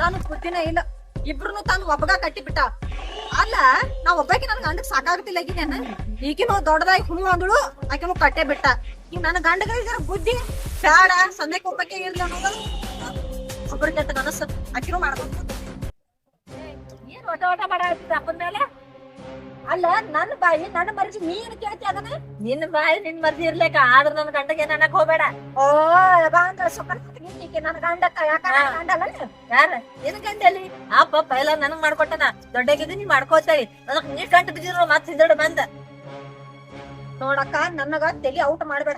ಅನ್ನೋ ಬುದ್ಧಿನೇ ಇಲ್ಲ. ಇಬ್ರು ತಂದು ಒಬ್ಬಗ ಕಟ್ಟಿ ಬಿಟ್ಟ. ಅಲ್ಲ ನಾ ಒಬ್ಬಾಕಿ ನನ್ ಗಂಡಕ್ ಸಾಕಾಗತಿಲ್ಲ ಈಗಿನ. ಈಗಿನೂ ದೊಡ್ಡದಾಗಿ ಹೂ ಅಂದಳು, ಆಕಿನೂ ಕಟ್ಟೆ ಬಿಟ್ಟ. ಈಗ ನನ್ನ ಗಂಡಗ ಇದರ ಬುದ್ಧಿ ಬ್ಯಾಡ, ಸಂದೇಕ್ ಒಬ್ಬಕ್ಕೆ ಇರ್ಲಿ ಅನ್ನೋದು ಒಬ್ಬರ ಕೆಟ್ಟ ಕನಸು. ಆಕಿನೂ ಮಾಡ್ಕೊಂಡು ಏನ್ ಒಟ ಒಟ ಮಾಡಾಡ್ತಿದ್ದ ಅಪ್ಪನ ಮೇಲೆ. ಅಲ್ಲ ನನ್ನ ಬಾಯಿ ನನ್ನ ಮರ್ಜಿ ನೀನ್ ಕೇಳ್ತಿ ಅದನ್ನ. ನಿನ್ನ ಬಾಯಿ ನಿನ್ ಮರ್ಜಿ ಇರ್ಲೇಕ, ಆದ್ರ ನನ್ನ ಗಂಡಗೆ ನನಕ್ ಹೋಗ್ಬೇಡ. ಓ ನನ್ನ ಗಂಡ ಗಂಡಲ್ಲ ಯಾರ ನಿನ್ ಗಂಡಲ್ಲಿ ಅಪ್ಪ ಎಲ್ಲ ನನಗ್ ಮಾಡ್ಕೊಟ್ಟನ. ದೊಡ್ಡಗಿದ್ದು ನೀ ಮಾಡ್ಕೋತೇವಿ, ಅದಕ್ ನೀ ಗಂಟು ಬಿದ್ದಿರೋ ಮತ್ ಹಿಂದೆಡೆ ಬಂದ ನೋಡಕ್ಕ. ನನಗ ತಲಿ ಔಟ್ ಮಾಡ್ಬೇಡ.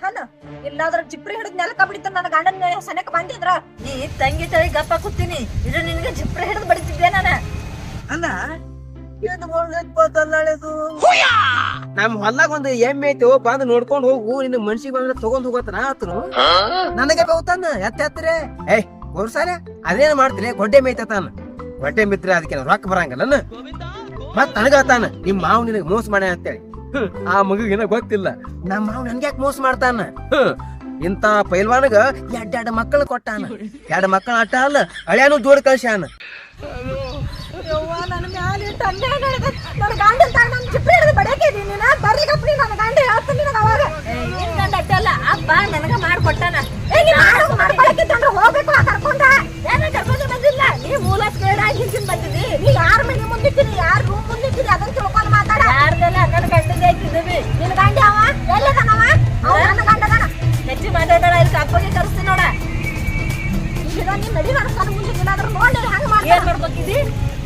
ಇಲ್ಲಾದ್ರ ಜಿಪ್ರಿ ಹಿಡಿದ್ ನೆಲಕ ಬಿಡಿತ ನನ್ನ ಗಂಡನ ಸನಕ್ ಬಂದಿದ್ರ ನೀ ತಂಗಿ ತಳಿ ಗಪ್ಪ ಕೂತೀನಿ. ಇದು ನಿನ್ಗೆ ಜಿಪ್ರಿ ಹಿಡಿದ್ ಬಡಿತಿದ್ದೆ ನಾನ. ಅಲ್ಲ ನಮ್ ಹೊಲ್ಲಾಗ ಒಂದು ಎಮ್ಮೆ ಐತಿ, ಬಂದ್ ನೋಡ್ಕೊಂಡ್ ಹೋಗು, ನಿನ್ನ ಮನ್ಸಿಗೆ ಬಂದ್ರೆ ತಗೊಂಡ್ ಹೋಗತ್ತನ ಆತನು. ನನಗೆ ಬೇತಾನ ಎತ್ತರೆ ಗೋರ್ಸಾಲೆ ಅದೇನ್ ಮಾಡ್ತೀರಿ, ಗೊಡ್ಡೆ ಮೇಯ್ತಾನ. ಗೊಡ್ಡೆ ಮಿತ್ರ ಅದಕ್ಕೆ ರೊಕ್ಕ ಬರಂಗಲ್ಲ. ಮತ್ ನನಗತಾನ ನಿಮ್ ಮಾವ್ ನಿನಗ್ ಮೋಸ ಮಾಡ ಅಂತೇಳಿ. ಆ ಮಗುಗೇನ ಗೊತ್ತಿಲ್ಲ ನಮ್ ಮಾವ್ ನನ್ಗ್ಯಾಕ್ ಮೋಸ ಮಾಡ್ತಾನ. ಇಂತ ಪೈಲ್ವಾನಗ ಎರಡ್ ಮಕ್ಕಳು ಕೊಟ್ಟಾನ. 2 ಮಕ್ಕಳ ಅಟ್ಟ ಅಲ್ಲ, ಹಳ್ಯಾನು ಜೋಡ್ ಕಳ್ಸ್ಯಾನ. ನನ್ನ ಮ್ಯಾಲೆ ನನ್ನ ಗಂಡ ಜಿಪ್ರಿ ಹಿಡಿದು ಬಡಕಿದೀನಿ. ನೀನ ಬರ್ರಿ ಗಪ್ರಿ, ನನ್ನ ಗಂಡ ಹೇಳ್ತೀನಿ ಅವಾಗ. ನಿನ್ ಗಂಡ ಅಟ್ಟಲ್ಲ ಅಪ್ಪ ನನಗ ಮಾಡ್ಕೊಟ್ಟಾನ. ಮಾಡ್ಕೊಳಕಿತ್ತಂದ್ರ ಹೋಗ್ಬೇಕು ಕರ್ಕೊಂಡ. ಏನ ಕರ್ಕೊಂಡ ಬಂದಿಲ್ಲ, ನೀ ಮೂಲ ಸ್ಕೇಡಾಗಿ ಹಿಂದಿನ ಬಂದಿದ್ದಿ. ನೀ ಯಾರ ಮನೆ ಮುಂದಿದ್ದೀನಿ, ಯಾರ ರೂಮ್ ಮುಂದಿದ್ದೀನಿ ಅದನ್ನ ತಿಳ್ಕೊಂಡ್ ಮಾತಾಡ. ಯಾರ್ದೆಲ್ಲ ನನ್ನ ಗಂಡಗೆ ಹಾಕಿದ್ದೀವಿ. ನಿನ್ ಗಂಡ ಅವ ಎಲ್ಲದನವ? ಅವ ನನ್ನ ಗಂಡದನ. ಹೆಚ್ಚು ಮಾತಾಡೋಣ, ಇಲ್ಲಿ ಅಪ್ಪಗೆ ಕರೆಸ್ತೀನಿ ನೋಡ. ಈಗ ನೀನ್ ನಡಿ ಮಾಡ್ತಾನ ಮುಂದೆ ಏನಾದ್ರು ನೋಡಿ ಹಂಗ ಮಾಡಿ. ಏನ್ ಮಾಡ್ಬೇಕಿದ್ದಿ,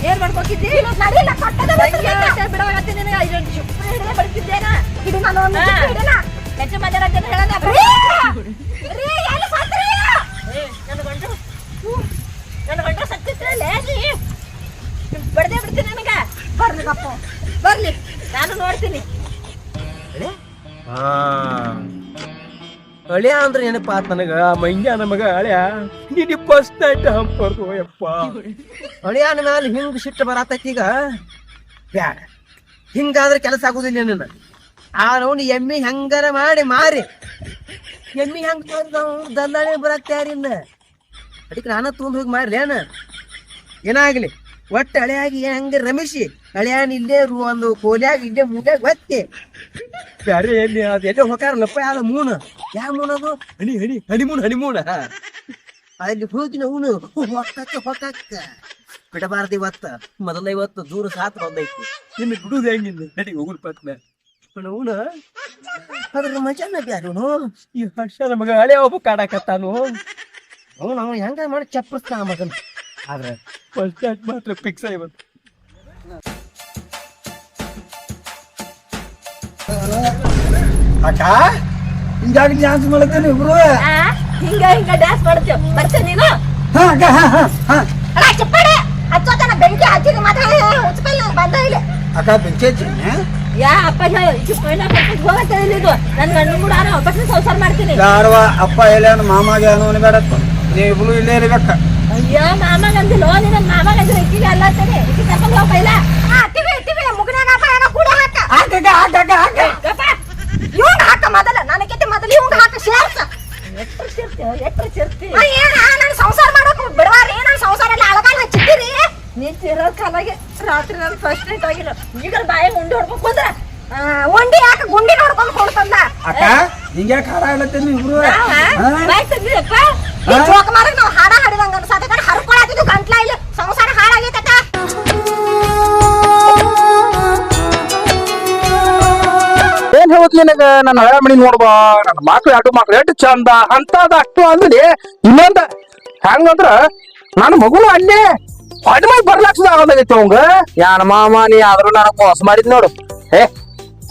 ಏನ್ ಮಾಡ್ಬೇಕಿದ್ದಿ? ನಡಿಲ್ಲ ಕೊಟ್ಟದ ಬಿಡವಾಗತ್ತೆ ನಿನಗೆ. ಇದೊಂದು ಜಿಪ್ರಿ ಹಿಡಿದೇ ಬಡ್ತಿದ್ದೇನ. ಇದು ನಾನು ಹೆಚ್ಚು ಮಾತಾಡತ್ತೇನೆ ಹೇಳೋಣ. ನನ್ನ ಗಂಡ ಸತ್ತಿದ್ರಲ್ಲೇ ಬಡ್ದೇ ಬಿಡ್ತೀನಿ ನನಗ. ಬರ್ಲಿ ಗಪ್ಪ ಬರ್ಲಿ, ನಾನು ನೋಡ್ತೀನಿ. ಹಳ್ಯಾ ಅಂದ್ರೆ ಏನಪ್ಪ ಆತ್ ನನಗ. ಮಂಗ್ಯ ನಮಗ ಹಳ್ಯಾ ನೀಡಿ ಫಸ್ಟ್ ನೈಟ್ ಹಂಪರ್ದು ಯಪ್ಪ. ಹಳ್ಯಾನ ಮ್ಯಾಲ ಹಿಂಗ್ ಸಿಟ್ಟು ಬರತೈತಿ. ಈಗ ಬ್ಯಾಡ, ಹಿಂಗಾದ್ರೆ ಕೆಲಸ ಆಗುದಿಲ್ಲ. ನನ್ನ ಆ ನೋಡಿ ಎಮ್ಮಿ ಹೆಂಗಾರ ಮಾಡಿ ಮಾರಿ ಎಮ್ಮಿ ಹೆಂಗ್ ದಲ್ಲಾಳಿ ಬರಕ್ ತಯಾರಿಲ್ಲ. ಅದಕ್ಕೆ ನಾನ ತೊಂದ್ ಹೋಗಿ ಮಾಡ್ರಿ ಏನ ಏನಾಗ್ಲಿ. ಒಟ್ಟು ಹಳೆಯಾಗಿ ಹಂಗ ರಮೇಶಿ ಹಳೆಯಾನ ಇಲ್ಲೇ ಒಂದು ಕೋಲ್ಯಾಗ ಇಲ್ಲೇ ಮೂಲ್ಯಾಗ ಒತ್ತಿ ಬ್ಯಾರೆ ಎಲ್ಲಿ ಅದು ಎಲ್ಲೇ ಹೋಗಾರಲ್ಲಪ್ಪ. ಯಾವ ಮೂನ ಯಾವ ಮೂನ ಅದು ಹನಿಮೂನ ಅಲ್ಲಿ ಹೋಗಿ ಅವನು ಹೊಕ್ಕಕ್ಕ ಬಿಡಬಾರ್ದು. ಇವತ್ತು ದೂರ ಸಾತ್ರ ಬಂದೈತಿ. ನಿನ್ನ ಬಿಡುದು ಹೆಂಗಿಲ್ಲ, ನಡಿ ಹೋಗುಲ್ ಪತ್ನ ಅವನ. ಅದ್ರ ಮಜಾನ ಬ್ಯಾರು ಈ ಹರ್ಷದ ಮಗ ಹಳೆ ಒಬ್ಬ ಕಾಡಾಕತ್ತಾನು. ಅವನು ಹೆಂಗ ಮಾಡಿ ಚಪ್ಪಸ್ತಾನ ಮಗನ್. ಆದ್ರೆ ಫಸ್ಟ್ ನೈಟ್ ಮಾತ್ರ ಫಿಕ್ಸ್ ಆಯ್ತು. ಅಕ್ಕ ಹಿಂಗಾಗಿ ಡ್ಯಾನ್ಸ್ ಮಾಡತ್ತೇನೆ ಇಬ್ರು. ಹಿಂಗ ಡ್ಯಾನ್ಸ್ ಮಾಡ್ತೇವ್ ಬರ್ತೇ ನೀನು. ಬೆಂಕಿ ಹಚ್ಚಿದ ಬಂದ ಇಲ್ಲ ಅಕ್ಕ. ಬೆಂಕಿ ಹಚ್ಚಿ ಯಾ ಅಪ್ಪ ಹೋಗತ್ತೆ ಇದು. ನನ್ ಗಂಡು ಕೂಡ ವಾಪಸ್ ಸಂಸಾರ ಮಾಡ್ತೀನಿ. ಯಾರವ ಅಪ್ಪ ಎಲ್ಲ ಮಾಮಾಗೆ ಅನ್ನೋನು ಬೇಡತ್ತ. ನೀವು ಇಬ್ರು ಇಲ್ಲೇ ಇರ್ಬೇಕ. ಅಯ್ಯೋ ಮಾಮಗಂದಿಲ್ಲ, ನಿನ್ನ ಮಾಮಗಂದ್ರೆ ಇಕ್ಕಿಗೆ ಅಲ್ಲ ಅಂತಾನೆ. ಇಕ್ಕಿ ಕರ್ಕೊಂಡು ಹೋಗ ಇಲ್ಲ. ಮುಗನಾಗ ಕೂಡ ಇವಂಗ ಹಾಕ ಮೊದಲ. ನನಗೆ ಮೊದಲು ಇವಂಗ ಹಾಕ ಸೇರ್ಸ. ನಾನು ಸಂಸಾರ ಮಾಡಕ್ ಬಿಡವಾರಿ. ನಾನು ಸಂಸಾರ ಎಲ್ಲ ಅಳಗಾಲ ಹಚ್ಚಿದ್ದೀರಿ. ನೀನ್ ತಿರೋ ಕಾಲಾಗೆ ರಾತ್ರಿ ನಾನು ಫಸ್ಟ್ ನೈಟ್ ಆಗಿಲ್ಲ. ಈಗ ಬಾಯಿ ಉಂಡಿ ಹೊಡ್ಕೊಂಡ್ ಬಂದ್ರ ಉಂಡಿ ಯಾಕ ಗುಂಡಿ ನೋಡ್ಕೊಂಡ್ ಕೊಡ್ತಂದ. ಅಕ್ಕ ಹಿಂಗೆ ಖಾರ ಹೇಳತ್ತೇನೆ ಇಬ್ರು. ಜೋಕ್ ಮಾರಕ್ ನಾವ್ ಹಾಡ ಹಾಡಿದಂಗ ಅನ್ಸತ್ತ. ಹರ್ಕೊಳತಿದ್ದು ಗಂಟ್ಲ ಇಲ್ಲ. ಸಂಸಾರ ಹಾಳಾಗೈತ. ಏನ್ ಹೇಳ್ತಿ ನಿನಗ? ನನ್ನ ಹಳೆ ಮನಿ ನೋಡ್ಬಾ, ನನ್ನ ಮಕ್ಳು 2 ಮಕ್ಳು ಎಷ್ಟು ಚಂದ ಅಂತದ ಅಷ್ಟು ಅಂದ್ರಿ. ಇನ್ನೊಂದ ಹೆಂಗಂದ್ರ ನನ್ನ ಮಗುನು ಅಲ್ಲೇ ಹೊಡ್ಮೈ ಬರ್ಲಾಕ್ಸದ ಆಗೋದಾಗೈತಿ ಅವಂಗ. ಯಾನ ಮಾಮ ನೀ ಆದ್ರೂ ನನಗ್ ಮೋಸ ಮಾಡಿದ್ ನೋಡು.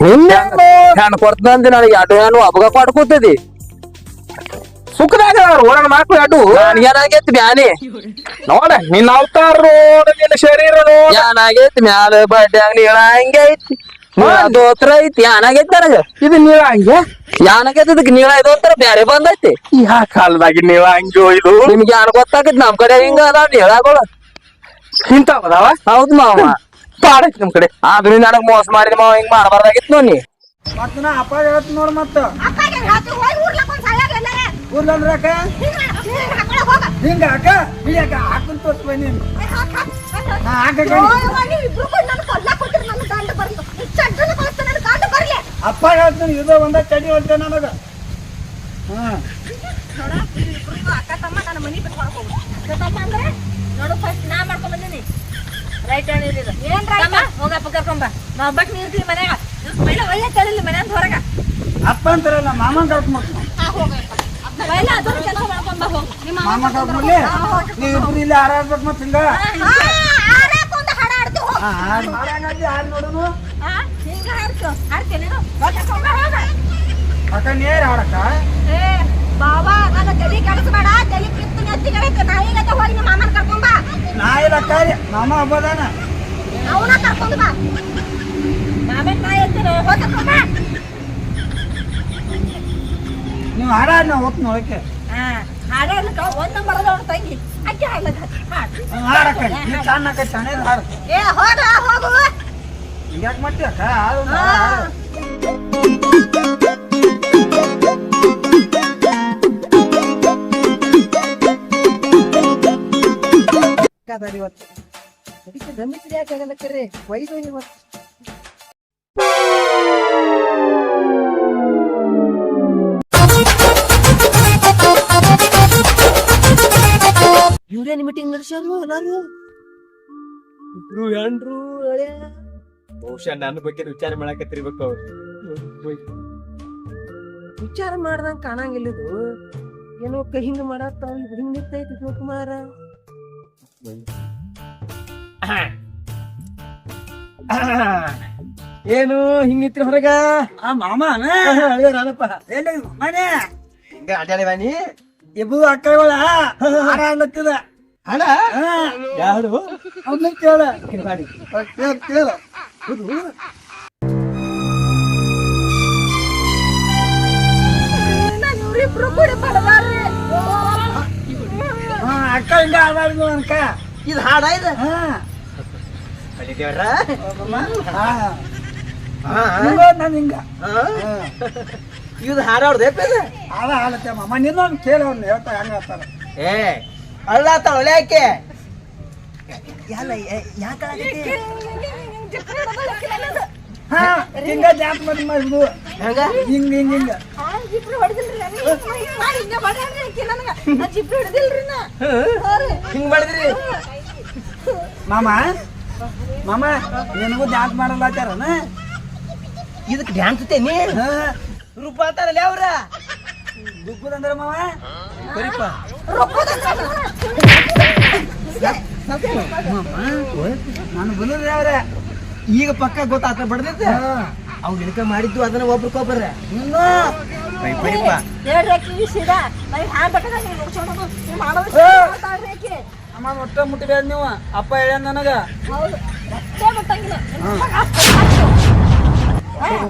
ಹೆಣ್ಣು ಕೊಡ್ತಂದ ನನಗೆ 2 ಹೆಣ್ಣು ಹಬ್ಬಗ ಪಡ್ಕೋತದಿ. ಸುಖದಾಗ ನನ್ನ ಮಕ್ಳು 2 ಏನಾಗೈತಿ ಬ್ಯಾನಿ ನೋಡ. ನಿನ್ನ ಅವತಾರ ನೋಡ, ನಿನ್ನ ಶರೀರ ನೋಡ ಏನಾಗೈತಿ. ಮ್ಯಾಲ ಬಡ್ಡ್ಯಾಗ ನೀಳ ಹಂಗೆ ಐತಿ, ದೋತ್ರ ಐತಿ. ಏನಾಗೈತಿ ನನಗ ಇದು ನೀಳ ಹಂಗೆ. ಏನಾಗೈತಿ ಇದಕ್ ನೀಳ ಇದೋತ್ರ ಬ್ಯಾರೆ ಬಂದೈತಿ. ಯಾ ಕಾಲದಾಗಿ ನೀಳ ಹಂಗೆ ಇದು ನಿಮ್ಗೆ ಯಾರು ಗೊತ್ತಾಗೈತಿ. ನಮ್ ಕಡೆ ಹಿಂಗ ಅದಾವ ನೀಳಾಗೋಳ ಇಂತಾವದಾವ. ಹೌದ್ ಮಾವ ಪಾಡೈತಿ ನಮ್ ಕಡೆ. ಆದ್ರೂ ನನಗ್ ಮೋಸ ಮಾಡಿದ ಮಾವ ಹಿಂಗ್ ಮಾಡಬಾರ್ದಾಗಿತ್ತು ನೋಡಿ. ಮತ್ತ ಅಪ್ಪ ಹೇಳ್ತ ನೋಡ್. ಮತ್ತ ಊರ್ಲಂದ್ರಕ ಹಾಕೊಳಕ್ ಹೋಗ ಹಿಂಗ ಅಕ್ಕ ಹಿಡಿಯಕ್ಕ ಹಾಕೊಂಡ್ ತೋರ್ಸ್ ಬನ್ನಿ ಇಬ್ರು ಕೂಡ ನನ್ನ ಕೊಲ್ಲಕ್ ಕೊಟ್ಟಿರಿ ನನ್ನ ಗಂಡ ಬರ್ಲಿ ಚಡ್ಡನ ಕಳಿಸ್ತಾನೆ ನನ್ನ ಗಂಡ ಬರ್ಲಿ ಅಪ್ಪ ಹೇಳ್ತೀನಿ ಇದು ಒಂದ ಚಡಿ ಹೊಲ್ತೆ ನನಗ ನೋಡ ಇಬ್ರು ಅಕ್ಕ ತಮ್ಮ ನನ್ನ ಮನಿ ಬಿಟ್ಟು ಹೊರಗೆ ಹೋಗು ಅಕ್ಕ ತಮ್ಮ ಅಂದ್ರೆ ನೋಡು ಫಸ್ಟ್ ನಾ ಮಾಡ್ಕೊಂಡ್ ಬಂದೀನಿ ರೈಟ್ ಹೇಳಿರಿ ಏನ್ ರೈಟ್ ಹೋಗಪ್ಪ ಕರ್ಕೊಂಬ ನಾ ಒಬ್ಬಟ್ಟು ನೀರ್ತೀವಿ ಮನ್ಯಾಗ ಒಳ್ಳೆ ತಳಿಲ್ಲ ಮನೆ ಅಂತ ಹೊರಗ ಅಪ್ಪ ಅಂತಾರಲ್ಲ ಮಾಮನ್ ಕರ್ಕೊಂಡ್ ಒಳ್ಳೆ ಅದನ್ನ ಕೆಲಸ ಮಾಡ್ಕೊಂಬ ಹೋಗು ನಿಮ್ಮ ಮಾಮ ಕರ್ಕೊಂಡ್ಲಿ ನೀವು ಇಬ್ರು ಇಲ್ಲಿ ಹಾರಾಡ್ಬೇಕು ಮತ್ ಹಿಂಗ ಆರಾಕೊಂದು ಹಾಡ ಆಡ್ತೀವಿ ಹೋಗು ಹಾಡ್ ನೋಡೋನು ಹಿಂಗ ಹಾಡ್ತೀನಿ ಹೋಗ ಅಕ್ಕ ನೇರ್ ಹಾಡಕ್ಕ ಏ ಬಾಬಾ ನನ್ನ ತಲೆ ಕೆಡಿಸ್ಬೇಡ ತಲೆ ಕಿತ್ತು ನೆತ್ತಿಗೆ ನಾಯಿಗತ್ತೆ ಹೋಗಿ ನಿಮ್ಮ ಮಾಮನ ಕರ್ಕೊಂಬ ನಾ ಇಲ್ಲ ಅಕ್ಕ ಮಾಮ ಹಬ್ಬದಾನ ಅವನ ಕರ್ಕೊಂಡು ಬಾ ಮಾಮನ್ ನಾಯಿ ಇರ್ತೀನಿ ಹೋಗಿ ಕರ್ಕೊಂಬ ನೀವು ಹಾಡಾಡ್ ನಾ ಹೋಗ್ತೀನಿ ಒಳಕ್ಕೆ ಹಾಡೇರ್ಲಿಕ್ಕ ಒಂದ್ ನಂಬರ್ ಅದ ಅವ್ನ ತಂಗಿ ಅಕ್ಕಿ ಹಾಡ್ಲಕ್ಕ ಹಾಡಕ್ಕ ನೀವು ಸಣ್ಣ ಸಣ್ಣ ಹಾಡು ಏ ಹೋಗ ಹೋಗು ಯಾಕೆ ಮಾಡ್ತೀವಿ ಅಕ್ಕ ಹಾಡು ಇವ್ರೇನ್ ಮೀಟಿಂಗ್ ನಡೆಸ್ಯಾರು ನಾನು ಇಬ್ರು ಹೆಣ್ರು ಹಳೆ ಬಹುಶಃ ನನ್ನ ಬಗ್ಗೆ ವಿಚಾರ ಮಾಡಕತ್ತಿರ್ಬೇಕು ಅವ್ರು ವಿಚಾರ ಮಾಡ್ದಂಗ ಕಾಣಂಗಿಲ್ಲ ಇದು ಏನೋ ಹಿಂಗ ಮಾಡತ್ತಾವ ಹಿಂಗ ನಿಂತೈತಿ ಶಿವಕುಮಾರ ಏನು ಹಿಂಗಿತ್ರಿ ಹೊರಗ ಆ ಮಾಮನ ನಾನಪ್ಪ ಎಲ್ಲಿ ಮನೆ ಹಿಂಗ ಅಡ್ಯಾಡಿ ಬಾನಿ ಇಬ್ರು ಅಕ್ಕಗಳ ಹಾಡಾಡ್ಲತ್ತಿದ ಹಣ ಯಾರು ಅವ್ನ ಕೇಳ ಮಾಡಿ ಕೇಳ ಇವ್ರಿಬ್ರು ಕೂಡ ಬಡದಾರ್ರಿ ಅಕ್ಕ ಹಿಂಗ ಹಾಡಾಡಿದ್ವು ಅನ್ಕ ಇದು ಹಾಡ ಇದು ಹಾ ದೇವ್ರ ನಾನು ಹಿಂಗ ಇದು ಹಾಡಾಡ್ದೆ ಹಾಡ ಹಾಡತ್ತೆ ಮಾಮ ನಿನ್ನೊಂದು ಕೇಳವ್ನ ಹೇಳ್ತಾ ಹೆಂಗ ಹೇಳ್ತಾರ ಏ ಅಳ್ಳಾತ ಒಳ್ಯಾಕೆ ಹಾ ಹಿಂಗ ಜಾತ್ ಮಾಡಿದ್ದು ಹೆಂಗ ಹಿಂಗ ಹಿಂಗ ಹಿಂಗ ಜಿಪ್ರಿ ಹೊಡೆದಿಲ್ರಿ ಹಿಂಗ ಬಡ್ಯಾಡ್ರಿ ಆಕಿ ನನಗ ನಾ ಜಿಪ್ರಿ ಹಿಡ್ದಿಲ್ರಿ ನಾ ಹಿಂಗ್ ಮಾಡಿದ್ರಿ ಮಾಮ ಮಾಮ ನಿನಗೂ ಡ್ಯಾನ್ಸ್ ಮಾಡಲ್ಲಾಚಾರನ ಇದಕ್ ಡ್ಯಾನ್ಸ್ ತೇನಿ ರೂಪ ಅಂತಾರಲ್ಲ ಅವ್ರ ದುಪ್ಪದಂದ್ರ ಮಾವ ಬರೀಪ ನಾನು ಬಲೂರಿ ಅವ್ರ ಈಗ ಪಕ್ಕ ಗೊತ್ತಾತ ಬಡ್ದೈತೆ ಅವ್ನ ಇನ್ಕ ಮಾಡಿದ್ದು ಅದನ್ನ ಒಬ್ರಿಗೊಬ್ಬರ ಇನ್ನು ಬರೀಪ ಹೇಳ್ರಿ ಸೀದಾ ನನಗೆ ಹ್ಯಾಂಗ ಬೇಕಾದ ನೀವು ನೋಡ್ಕೊಂಡು ನೀವು ಮಾಡೋದು ಆಕಿ ಅಮ್ಮ ಒಟ್ಟ ಮುಟ್ಟಿಬೇಡ ನೀವು ಅಪ್ಪ ಹೇಳ್ಯಾನ ನನಗ ಹೌದು ಅಷ್ಟೇ ಗೊತ್ತಾಗಿಲ್ಲ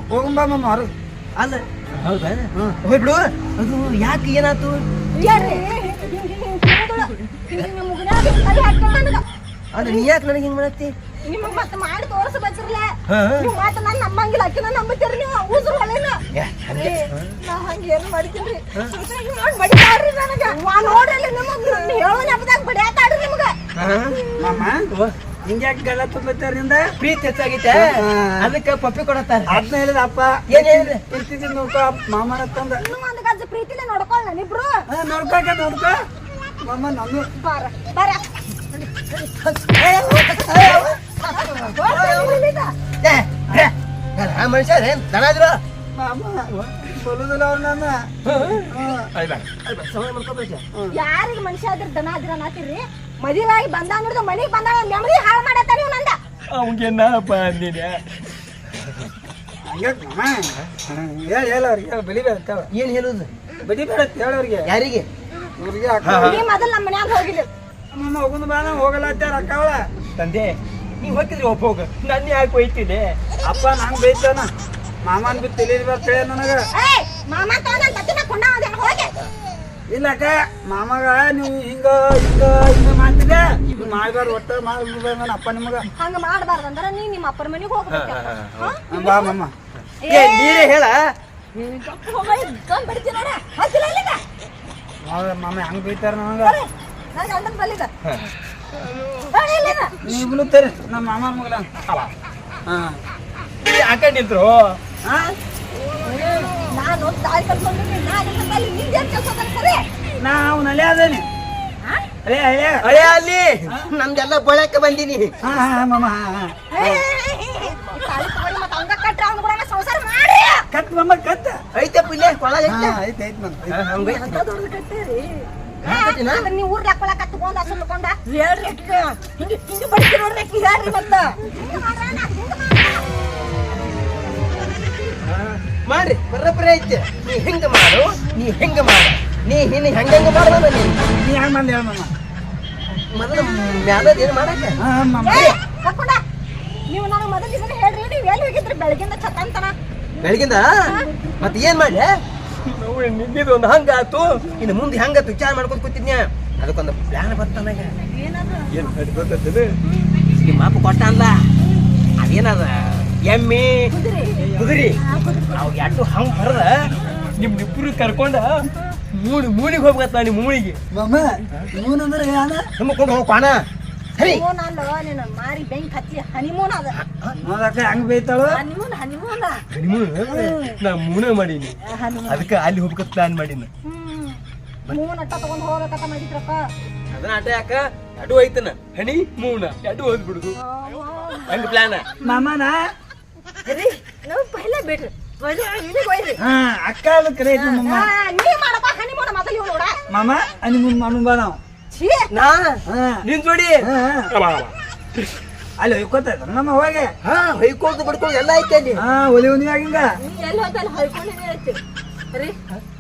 ಹೋಗಂಬ ಮಾಮ ಅವ್ರು ಅಲ್ಲ ಹೌದಾ ಹೋಗ್ಬಿಡು ಅದು ಯಾಕೆ ಏನಾತು ಹೇಳ್ರಿ ಅಲ್ಲ ನೀ ಯಾಕೆ ನನಗೆ ಹಿಂಗ್ ಮಾಡತ್ತಿ ನಿಮಗೆ ಮತ್ತೆ ಮಾಡಿ ತೋರಿಸ್ಬೇಕ್ರಲ್ಲ ನೀವು ಮತ್ತೆ ನಾನು ನಮ್ಮಂಗಿಲ್ಲ ಅಕ್ಕಿ ನಾನು ನಂಬತ್ತೀರಿ ನೀವು ಊಸರು ಹೊಳೆನ ನಾ ಹಂಗೆ ಏನು ಮಾಡ್ತೀನಿ ನೋಡಿ ಬಡಿತಾಡ್ರಿ ನನಗೆ ನೋಡ್ರಿ ನಿಮಗೆ ಹೇಳೋಣ ಹಬ್ಬದಾಗ ಬಡಿಯಾತಾಡ್ರಿ ನಿಮ್ಗೆ ಮಾಮ ಹಿಂಗ್ಯಾಕೆ ಗಲ್ಲ ತುಂಬತ್ತಾರಿಂದ ಪ್ರೀತಿ ಹೆಚ್ಚಾಗೈತೆ ಅದಕ್ಕೆ ಪಪ್ಪಿ ಕೊಡತ್ತಾರ ಅದನ್ನ ಹೇಳಿದ ಅಪ್ಪ ಏನ್ ಹೇಳಿದ್ರೆ ಇರ್ತಿದ್ದಿ ನೋಡ್ಕೊ ಮಾಮನ ತಂದ ಇನ್ನೂ ಒಂದು ಗಜ್ಜ ಪ್ರೀತಿಲೇ ನೋಡ್ಕೊಳ್ಳ ನಾನಿಬ್ರು ನೋಡ್ಕೊ ಮಾಮ ನಾನು ಬಾರ ಬಾರ ಮನುಷ್ಯ ದನಾದ್ರು ಮಾಮ ಬರುದಿಲ್ಲ ಅವ್ರು ನನ್ನ ಯಾರಿಗೆ ಮನುಷ್ಯ ಆದ್ರ ದನ ಆದ್ರ ಅನ್ನತ್ತೀರಿ ಮದುವೆಯಾಗಿ ಬಂದ ನೋಡಿದ ಮನೆಗೆ ಬಂದ ನೆಮ್ಮದಿ ಹಾಳು ಮಾಡತ್ತಾರ ನೀವು ನಂದ ಅವನಿಗೆ ನಾಪ್ಪ ಅಂದಿನ ಹಂಗ್ಯಾಕ್ ಮಾಮ ಹೇಳ ಅವ್ರಿಗೆ ಬಲಿಬೇಡ ಏನ್ ಹೇಳುದು ಬಲಿಬೇಡ ಹೇಳವ್ರಿಗೆ ಯಾರಿಗೆ ಇವ್ರಿಗೆ ನೀ ಮೊದಲು ನಮ್ಮ ಮನ್ಯಾಗ ಹೋಗಿಲ್ಲ ಮಾಮ ಹೋಗುದು ಬೇಡ ಹೋಗಲ್ಲ ಅಕ್ಕವಳ ತಂದೆ ನೀವ್ ಹೋಗಿದ್ರಿ ಒಬ್ಬ ಹೋಗ ನನ್ನ ಯಾಕೆ ಹೋಯ್ತಿದೆ ಅಪ್ಪ ನಂಗೆ ಬೈತಾನ ಮಾಮನ್ ಬಿಟ್ಟು ತಿಳಿದು ಬರ್ತೇಳೆ ನನಗ ಏಯ್ ಮಾಮ ತಗೊಂಡ ತತ್ತಿನ ಕೊಂಡ ಹೋಗಿ ಇಲ್ಲ ಅಕ್ಕ ಮಾಮಗ ನೀವು ಹಿಂಗ ಹಿಂಗ ಹಿಂಗ ಮಾಡ್ತಿದ್ದೆ ಮಾಡ್ಬಾರ್ದು ಒಟ್ಟ ಮಾಡ್ಬಿಡ್ಬೇಡ ನನ್ನ ಅಪ್ಪ ನಿಮಗ ಹಂಗ ಮಾಡಬಾರ್ದು ಅಂದ್ರೆ ನೀ ನಿಮ್ಮ ಅಪ್ಪನ ಮನೆಗೆ ಹೋಗ್ಬೇಕು ಬಾ ಮಾಮ ನೀರೇ ಹೇಳ ಬಡಿತೀನಿ ನೋಡ ಹಚ್ಚಿಲ್ಲ ಇಲ್ಲಿಗ ಹೌದ ಮಾಮ ಹಂಗ ಬೈತಾರ ನನಗ ನನ್ನ ಗಂಡನ ಬಲ್ಲಿಗ ನೀವ್ನು ತರಿ ನಮ್ಮ ಮಾಮನ ಮಗಳ ಹಾ ಯಾಕೆ ನಿಂತ್ರು ನಾನು ತಾಯಿ ಕಲ್ತ್ಕೊಂಡಿದ್ದೀನಿ ನಾನು ಬಲ್ಲಿ ನಿಂದೇನ್ ಕೆಲಸ ಕಲ್ಸರೆ ನಾ ಅವ್ನ ಅಲೆ ಅದೇನಿ ಅಲೆ ಅಲೆ ಅಳೆ ಅಲ್ಲಿ ನಮ್ದೆಲ್ಲ ಬಳಕ್ಕೆ ಬಂದೀನಿ ಹಾ ಮಾಮ ತಾಳಿ ತಗೊಳ್ಳಿ ಮತ್ತೆ ಹಂಗ ಕಟ್ರೆ ಅವ್ನು ಕೂಡ ಸಂಸಾರ ಮಾಡಿ ಕತ್ ಮಾಮ ಕತ್ ಐತಪ್ಪ ಇಲ್ಲೇ ಕೊಳ ಐತೆ ಐತ್ ಐತ್ ಮಾಮ ಹಂಗೆ ಅಂತ ದೊಡ್ಡ ಕಟ್ಟೇರಿ ನೀವು ಊರ್ ಹಾಕೊಳಕ ತಗೊಂಡ ಸುಳ್ಕೊಂಡ ಹೇಳ್ರಿ ಹಿಂಗೆ ಹಿಂಗೆ ಬಡಿಸಿ ನೋಡ್ಬೇಕು ಹೇಳ್ರಿ ಮತ್ತ ಮಾಡ್ರಿ ಬರಬ್ಬರಿ ಐತೆ ನೀ ಹೆಂಗ ಮಾಡು ನೀ ಹೆಂಗ ಮಾಡು ನೀ ಹೆಂಗ ಮಾಡ್ದ ನೀ ನೀ ಹಂಗ ಮಂದಿ ಹೇಳ ಮಾಮ ಮೊದಲು ಮ್ಯಾಲದ ಏನು ಮಾಡಕ್ಕೆ ಹಾ ಮಾಮ ಕರ್ಕೊಂಡ ನೀವು ನನಗೆ ಮೊದಲು ಇದನ್ನ ಹೇಳ್ರಿ ನೀವು ಎಲ್ಲಿ ಹೋಗಿದ್ರಿ ಬೆಳಗಿಂದ ಚತಂತನ ಬೆಳಗಿಂದ ಮತ್ತೆ ಏನ್ ಮಾಡಿ ನಿನ್ನಿದು ಒಂದು ಹಂಗ ಆತು ಇನ್ನು ಮುಂದೆ ಹಂಗಾತು ವಿಚಾರ ಮಾಡ್ಕೊಂಡ್ ಕೂತಿದ್ನ್ಯಾ ಅದಕ್ಕೊಂದು ಪ್ಲಾನ್ ಬರ್ತಾನಾಗ ಏನದು ಏನ್ ಗೊತ್ತದ ನಿಮ್ಮ ಅಪ್ಪ ಕೊಟ್ಟ ಅಲ್ಲ ಅದೇನದ ಎಮ್ಮಿ ಕುದುರಿ ಅವ್ ಎಟ್ಟು ಹಂಗ ಬರದ ನಿಮ್ಮಿಬ್ರು ಕರ್ಕೊಂಡ ಮೂಳಿಗೆ ಹೋಗ್ಬೇಕತ್ತ ನಿಮ್ಮ ಮೂಳಿಗೆ ಮಾಮ ಇವನಂದ್ರೆ ಯಾನ ನಮ್ಕೊಂಡು ಹೋಗ್ಕೋಣ ಸರಿ ಹನಿಮೂನ್ ಅಲ್ಲ ನಿನ್ನ ಮಾರಿ ಬೆಂಕಿ ಹಚ್ಚಿ ಹನಿಮೂನ್ ಅದ ನೋಡಕ್ಕ ಹಂಗ ಬೈತಾಳು ಹನಿಮೂನ್ ನಾ ಮೂನ ಮಾಡೀನಿ ಅದಕ್ಕೆ ಅಲ್ಲಿ ಹೋಗ್ಬೇಕಂತ ಪ್ಲಾನ್ ಮಾಡೀನಿ ಮೂನ್ ಅಟ್ಟ ತಗೊಂಡ್ ಹೋಗ್ಬೇಕಂತ ಮಾಡಿದ್ರಪ್ಪ ಅದನ್ನ ಆಟ ಯಾಕ ಅಡು ಐತನ ಹನಿ ಮೂನ ಅಡು ಹೋಗ್ಬಿಡುದು ಹಂಗ ಪ್ಲಾನ್ ಮಾಮನ ರೀ ನಾವು ಪಹಲೆ ಬಿಡ್ರಿ ಹಾ ಅಕ್ಕ ಅದು ಕರೆ ಐತಿ ಮಾಮ ನೀ ಮಾಡಪ್ಪ ಹನಿಮೂನ್ ಮೊದಲು ಇವ್ ನೋಡ ಮಾಮ ಅಲ್ಲಿ ಮುಂದ್ ಮಾಮ ಬಾ ನಾವು ಛೀ ನಾ ಹಾ ನಿನ್ ಜೋಡಿ ಅಲ್ಲಿ ಹೊಯ್ಕೋತ ನಮ್ಮ ಹೋಗೆ ಹಾ ಹೊಯ್ಕೊಳ್ದು ಬಡ್ಕೊಳ್ದು ಎಲ್ಲ ಐತೆ ಅಲ್ಲಿ ಹಾ ಒಲಿ ಒಲಿ ಆಗಿಂಗ ನೀ ಎಲ್ಲಿ ಹೋದಲ್ಲಿ ಹೊಯ್ಕೊಂಡಿನೇ ಐತಿ ರೀ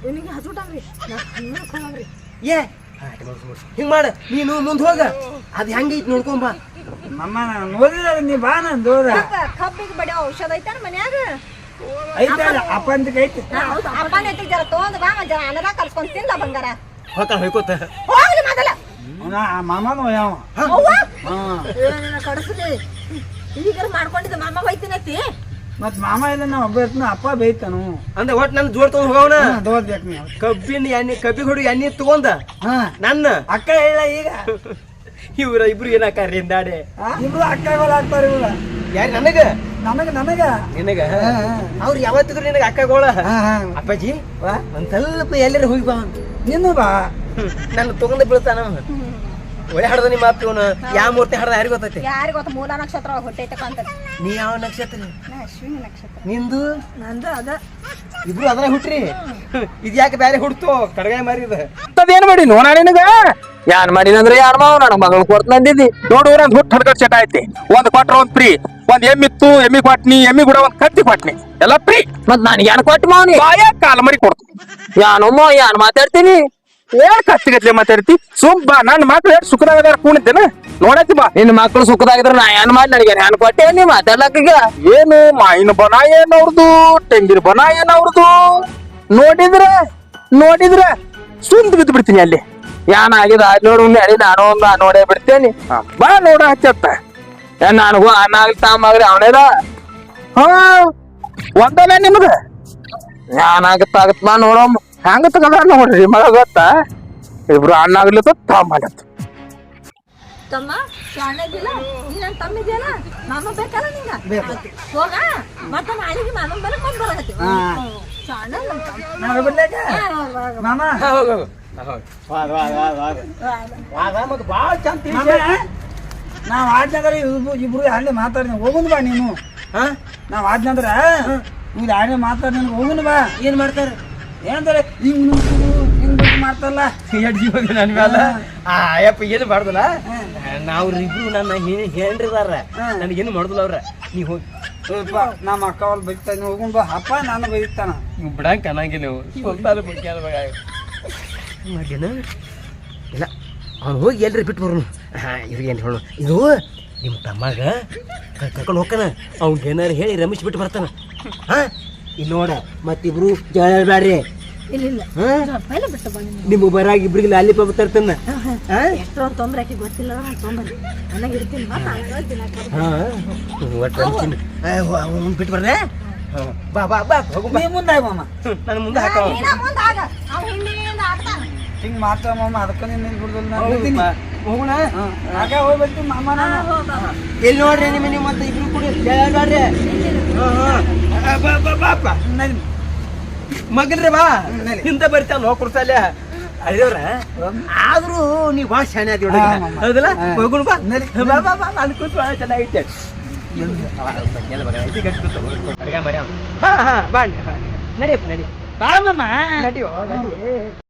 ನಿಮಗೆ ಹಸುಟಂಗ್ರಿ ನಾ ಹನಿಮೂನ್ ಹೋಗಂಗ್ರಿ ಏ ಹಿಂಗ್ ಮಾಡ ನೀನು ಮುಂದ್ ಹೋಗ ಅದ್ ಹೆಂಗೈತಿ ನೋಡ್ಕೊಂಬ ಮಮ್ಮ ನಾನು ನೋಡಿದ ನೀ ಬಾ ನಾನು ದೋದ ಕಬ್ಬಿಗೆ ಬಡಿಯೋ ಔಷಧ ಐತಾನ ಮನ್ಯಾಗ ಐತೆ ಅಪ್ಪಂತಿಗೆ ಐತಿ ಹೌದು ಅಪ್ಪನ ಐತಿ ಜರ ತಗೊಂಡ್ ಬಾ ಜರ ಅನ್ನದ ಕಲ್ಸ್ಕೊಂಡ್ ತಿಂದ ಬಂಗಾರ ಹೋಗ್ತಾನ ಹೊಯ್ಕೋತ ಹೋಗ್ಲಿ ಮೊದಲ ಮಾಮನು ಯಾವ ಅವ್ವ ಹಾ ಏನೇನ ಕಡಸಲಿ ಈಗ ಮಾಡ್ಕೊಂಡಿದ್ದ ಮಾಮ ಹೋಯ್ತಿನೈತಿ ಮತ್ ಮಾಮ ಇಲ್ಲ ನಾ ಒಬ್ಬ ಇರ್ತಾನ ಅಪ್ಪ ಬೈತಾನು ಅಂದ್ರೆ ಒಟ್ ನನ್ ಜೋಡ್ ತಗೊಂಡ್ ಹೋಗವನ ದೋದ್ಬೇಕು ನೀವು ಕಬ್ಬಿನ ಎಣ್ಣೆ ಕಬ್ಬಿಗೆ ಹೊಡಿ ಎಣ್ಣೆ ತಗೊಂಡ ಹಾ ನನ್ನ ಅಕ್ಕ ಹೇಳ ಈಗ ಇವ್ರ ಇಬ್ರು ಏನಾಕಾರ್ರಿ ಎಂದಾಡೆ ಇಬ್ರು ಅಕ್ಕಗಳು ಆಗ್ತಾರ ಇವ್ರ ಯಾರು ನನಗ ನನಗ ನಿನಗ ಅವ್ರು ಯಾವತ್ತಿದ್ರು ನಿನಗ ಅಕ್ಕಗೋಳ ಹಾ ಹಾ ಅಪ್ಪಾಜಿ ಒಂದ್ ಸ್ವಲ್ಪ ಎಲ್ಲರೂ ಹೋಗಿ ಬಾ ನೀನು ಬಾ ನನ್ನ ತಗೊಂಡ ಬೀಳ್ತಾನ ಒಳ್ಳೆ ಹಾಡ್ದ ನಿಮ್ಮ ಅಪ್ಪ ಇವನು ಯಾವ ಮೂರ್ತಿ ಹಾಡ್ದ ಯಾರಿಗ ಗೊತ್ತೈತಿ ಯಾರಿಗ ಗೊತ್ತ ಮೂಲ ನಕ್ಷತ್ರ ಹೊಟ್ಟೈತಕ್ಕಂತ ನೀ ಯಾವ ನಕ್ಷತ್ರ ನಾ ಅಶ್ವಿನಿ ನಕ್ಷತ್ರ ನಿಂದು ನಂದು ಅದ ಇಬ್ರು ಅದ್ರ ಹುಟ್ರಿ ಇದ್ ಯಾಕೆ ಬ್ಯಾರೆ ಹುಡ್ತು ಕಡಗಾಯ ಮಾರಿದ ಏನ್ ಮಾಡಿ ನೋಡ ನಿನಗ ಯಾನ್ ಮಾಡಿನಂದ್ರೆ ಯಾನ್ ಮಾವ ನನ್ನ ಮಗಳು ಕೊಡ್ತಂದಿದ್ದಿ ನೋಡು ಒಂದ್ ಹುಟ್ಟು ಹಡ್ಕಡ್ ಚಟ ಐತಿ ಒಂದ್ ಕೊಟ್ರ ಒಂದ್ ಫ್ರೀ ಒಂದ್ ಎಮ್ಮಿತ್ತು ಎಮ್ಮಿ ಕೊಟ್ನಿ ಎಮ್ಮಿ ಕೂಡ ಒಂದ್ ಕತ್ತಿ ಕೊಟ್ನಿ ಎಲ್ಲ ಫ್ರೀ ಮತ್ ನಾನು ಯಾನ್ ಕೊಟ್ಟು ಮಾವನಿ ಬಾಯ ಕಾಲ ಮರಿ ಕೊಡ್ತೀನಿ ಯಾನಮ್ಮ ಯಾನ್ ಮಾತಾಡ್ತೀನಿ ಏನ್ ಕತ್ತಿಗತ್ಲೆ ಮಾತಾಡ್ತಿ ಬಾ ನನ್ನ ಮಕ್ಳು ಎಷ್ಟು ಸುಖದಾಗದಾರ ಕೂಣಿದ್ದೇನ ನೋಡತ್ತಿ ಬಾ ನಿನ್ನ ಮಕ್ಳು ಸುಖದಾಗಿದ್ರ ನಾ ಏನ್ ಮಾಡಿ ನನಗೆ ನಾನು ಕೊಟ್ಟೆ ನೀ ಮಾತಾಡ್ಲಕ್ಕ ಏನು ಮಾಯಿನ ಬನ ಏನ್ ಅವ್ರದು ತೆಂಗಿನ ಬನ ಏನ್ ಅವ್ರದು ನೋಡಿದ್ರ ಸುಂದ್ ಬಿದ್ದು ಬಿಡ್ತೀನಿ ಅಲ್ಲಿ ಯಾನ್ ಆಗಿದೆ ಅದ್ ನೋಡು ನಡಿ ನಾನು ಒಂದು ನೋಡೇ ಬಿಡ್ತೇನಿ ಬಾ ನೋಡ ಹಚ್ಚತ್ತ ನನಗೂ ಅನ್ನಾಗ್ಲಿ ತಾಮಾಗ್ರಿ ಅವನೇದ ಹಾ ಒಂದಲ್ಲ ನಿಮ್ಗ ಏನಾಗತ್ತ ಬಾ ನೋಡಮ್ಮ ಹೆಂಗ ತಗದ ನೋಡ್ರಿ ಮಗ ಗೊತ್ತಾ ಇಬ್ರು ಅಣ್ಣಾಗ್ಲಿತ್ತ ತಾಮತ್ತ ತಮ್ಮ ಶಾಣದಿಲ್ಲ ನೀ ನನ್ನ ತಮ್ಮ ಇದೆಯಲ್ಲ ಮಾಮ ಬೇಕಲ್ಲ ನಿಂಗ ಹೋಗ ಮತ್ತ ನಾಳೆಗೆ ಮಾಮ ಬರ ಕೊಂಡ್ ಬರಕತ್ತಿ ಶಾಣ ನನ್ನ ತಮ್ಮ ನಾನು ಬಿಡ್ಲೇಕ ಮಾಮ ಮತ್ತೆ ಬಾಳ ಚಂದ ಮಾಮ ನಾವ್ ಆಡ್ನಂದ್ರ ಇಬ್ರು ಹಳ್ಳಿ ಮಾತಾಡ್ತೀನಿ ಹೋಗುನ್ ಬಾ ನೀನು ನಾವ್ ಆಡ್ನಂದ್ರ ಇವ್ರು ಹಳ್ಳಿ ಮಾತಾಡ್ ನಿನ್ಗೆ ಹೋಗುನ್ ಬಾ ಏನ್ ಮಾಡ್ತಾರ ಏನಂತಾರೆ ಹಿಂಗ್ ಹಿಂಗ್ ಮಾಡ್ತಾರಲ್ಲ ಎಡ್ ಜೀವ ನನ್ ಮ್ಯಾಲ ಅಯ್ಯಪ್ಪ ಏನು ಮಾಡ್ದಲ್ಲ ನಾವ್ ಇಬ್ರು ನನ್ನ ಹೇಳ್ರಿದಾರ ನನಗೇನು ಮಾಡುದಿಲ್ಲ ಅವ್ರ ನೀ ಹೋಗಿ ನಮ್ಮ ಅಕ್ಕ ಅವ್ರು ಬೈತಾನೆ ಹೋಗುನ್ ಬಾ ಅಪ್ಪ ನಾನು ಬೈತಾನ ನೀವು ಬಿಡಂಗ ಅನ್ನಂಗಿಲ್ಲ ನೀವು ಸ್ವಂತ ಮಾಡ್ಲೇನ ಇಲ್ಲ ಅವ್ನು ಹೋಗಿ ಎಲ್ರಿ ಬಿಟ್ಟು ಬರೋನು ಇವ್ರಿಗೇನು ಹೇಳು ಇದು ನಿಮ್ಮ ತಮ್ಮಾಗ ಕರ್ಕೊಂಡು ಹೋಗ್ತಾನ ಅವ್ನಿಗೆ ಏನಾರು ಹೇಳಿ ರಮೇಶ್ ಬಿಟ್ಟು ಬರ್ತಾನ ಇಲ್ಲಿ ನೋಡ ಮತ್ತಿಬ್ರು ಜಗಳ ಹೇಳ್ಬ್ಯಾಡ್ರಿ ಇಲ್ಲ ಪೈಲೆ ಬಿಟ್ಟು ಬನ್ನಿ ನಿಮ್ಮ ಬರಾಗ ಇಬ್ರಿಗೆ ಲಾಲಿಪಾಪ್ ತರ್ತಾನ ಎಷ್ಟೋ ತೊಂದ್ರೆ ಆಕಿ ಗೊತ್ತಿಲ್ಲ ತೊಂಬರಿ ನನಗೆ ಇರ್ತೀನಿ ಒಟ್ಟು ಬಿಟ್ಟು ಬರ್ದೆ ಬಾ ಬಾ ಬಾ ಹೋಗು ಬಾ ನೀ ಮುಂದೆ ಮಾಮ ನನ್ನ ಮುಂದೆ ಹಾಕ ಹಿಂಗ್ ಮಾಡ್ತಾವ ಮಾಮ ಅದಕ್ಕ ನಿನ್ನ ಬಿಡುದಿಲ್ಲ ನಾನು ಹೇಳ್ತೀನಿ. ಹೋಗೋಣ ಆಗ ಹೋಗ್ಬೇಕು ಮಾಮ ನಾನು ಎಲ್ಲಿ ನೋಡ್ರಿ ನಿಮ್ಮ ಮತ್ತೆ ಇಬ್ರು ಕೂಡ ಬೇಡ್ರಿ ಬಾಪ ನಡಿ. ಮಗನ್ರಿ ಬಾ ಹಿಂದ ಬರ್ತಾನ ನೋಡ್ಕೊಡ್ಸಲ್ಲ ಅದೇವ್ರ ಆದ್ರೂ ನೀವ್ ಭಾಳ ಶಾಣೆ ಅದಿ ಹಾ, ಮಾಮ. ಹೌದಲ್ಲ ಹೋಗುಣ ಬಾ ನಡಿ. ಬಾ ಬಾ ಬಾ ಅಲ್ಲಿ ಕೂತ್ ಭಾಳ ಚೆನ್ನಾಗೈತೆ ಹಾ ಹಾ ಬಾ ನಡಿಯಪ್ಪ ನಡಿ ಬಾ ಮಾಮ ನಡಿಯೋ ನಡಿ